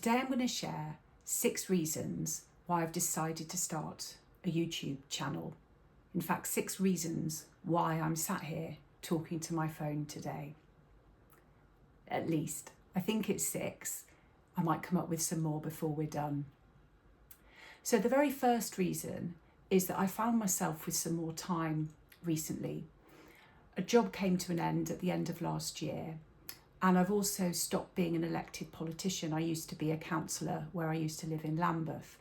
Today I'm going to share 6 reasons why I've decided to start a YouTube channel. In fact, 6 reasons why I'm sat here talking to my phone today. At least. I think it's 6. I might come up with some more before we're done. So the very first reason is that I found myself with some more time recently. A job came to an end at the end of last year, and I've also stopped being an elected politician. I used to be a councillor where I used to live in Lambeth,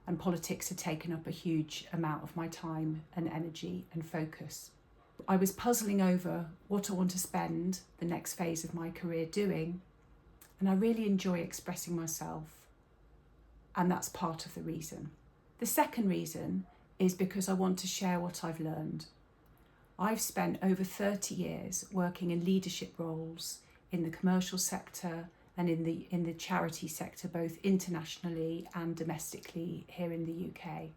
and politics had taken up a huge amount of my time and energy and focus. I was puzzling over what I want to spend the next phase of my career doing, and I really enjoy expressing myself, and that's part of the reason. The second reason is because I want to share what I've learned. I've spent over 30 years working in leadership roles in the commercial sector and in the charity sector, both internationally and domestically here in the UK.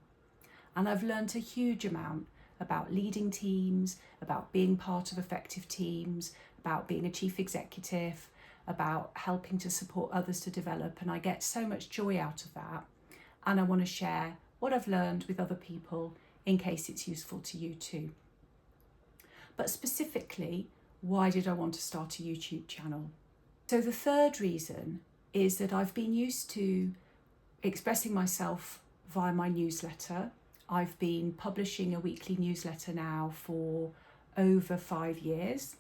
And I've learned a huge amount about leading teams, about being part of effective teams, about being a chief executive, about helping to support others to develop. And I get so much joy out of that. And I want to share what I've learned with other people in case it's useful to you too. But specifically, why did I want to start a YouTube channel? So the third reason is that I've been used to expressing myself via my newsletter. I've been publishing a weekly newsletter now for over 5 years,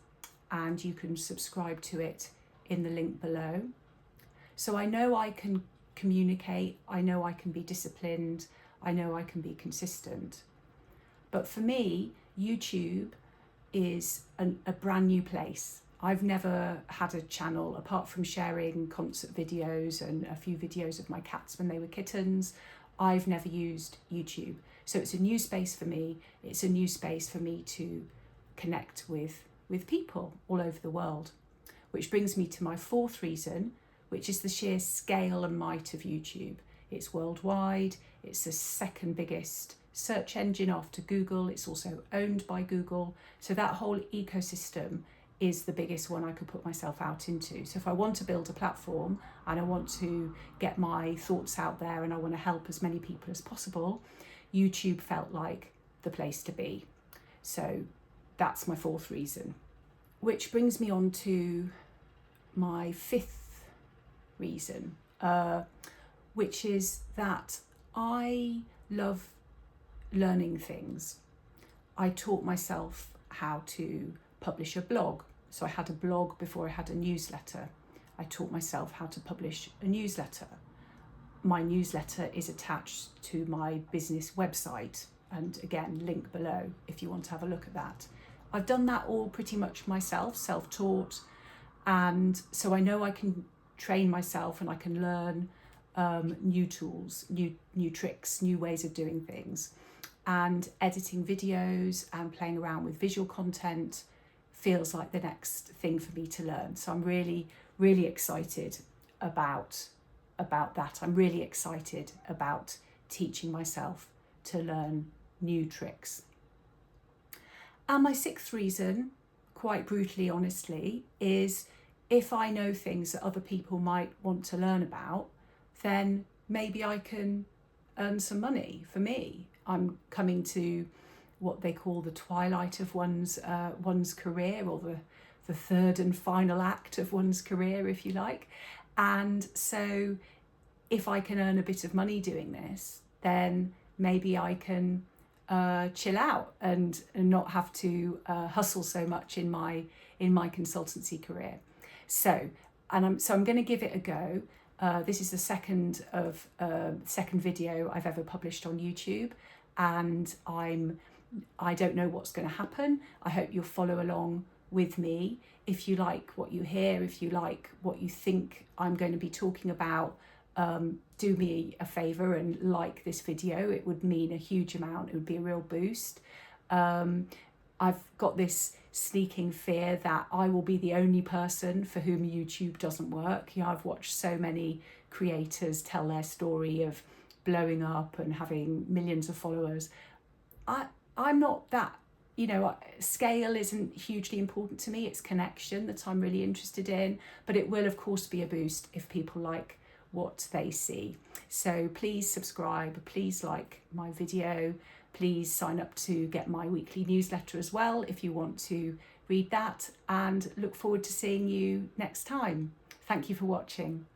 and you can subscribe to it in the link below. So I know I can communicate, I know I can be disciplined, I know I can be consistent. But for me, YouTube is a brand new place. I've never had a channel apart from sharing concert videos and a few videos of my cats when they were kittens. I've never used YouTube. So it's a new space for me. It's a new space for me to connect with people all over the world. Which brings me to my fourth reason, which is the sheer scale and might of YouTube. It's worldwide. It's the second biggest search engine after Google. It's also owned by Google. So that whole ecosystem is the biggest one I could put myself out into. So if I want to build a platform and I want to get my thoughts out there and I want to help as many people as possible, YouTube felt like the place to be. So that's my fourth reason. Which brings me on to my fifth reason, which is that I love learning things. I taught myself how to publish a blog. So I had a blog before I had a newsletter. I taught myself how to publish a newsletter. My newsletter is attached to my business website, and again, link below if you want to have a look at that. I've done that all pretty much myself, self-taught, and so I know I can train myself and I can learn new tools, new tricks, new ways of doing things. And editing videos and playing around with visual content feels like the next thing for me to learn. So I'm really, really excited about that. I'm really excited about teaching myself to learn new tricks. And my sixth reason, quite brutally, honestly, is if I know things that other people might want to learn about, then maybe I can earn some money for me. I'm coming to what they call the twilight of one's career, or the third and final act of one's career, if you like. And so if I can earn a bit of money doing this, then maybe I can chill out and not have to hustle so much in my consultancy career. So I'm going to give it a go. This is the second video I've ever published on YouTube, and I don't know what's going to happen. I hope you'll follow along with me. If you like what you hear, if you like what you think I'm going to be talking about, do me a favour and like this video. It would mean a huge amount. It would be a real boost. I've got this sneaking fear that I will be the only person for whom YouTube doesn't work. You know, I've watched so many creators tell their story of blowing up and having millions of followers. I'm not that, scale isn't hugely important to me. It's connection that I'm really interested in, but it will of course be a boost if people like what they see. So please subscribe, please like my video, please sign up to get my weekly newsletter as well if you want to read that, and look forward to seeing you next time. Thank you for watching.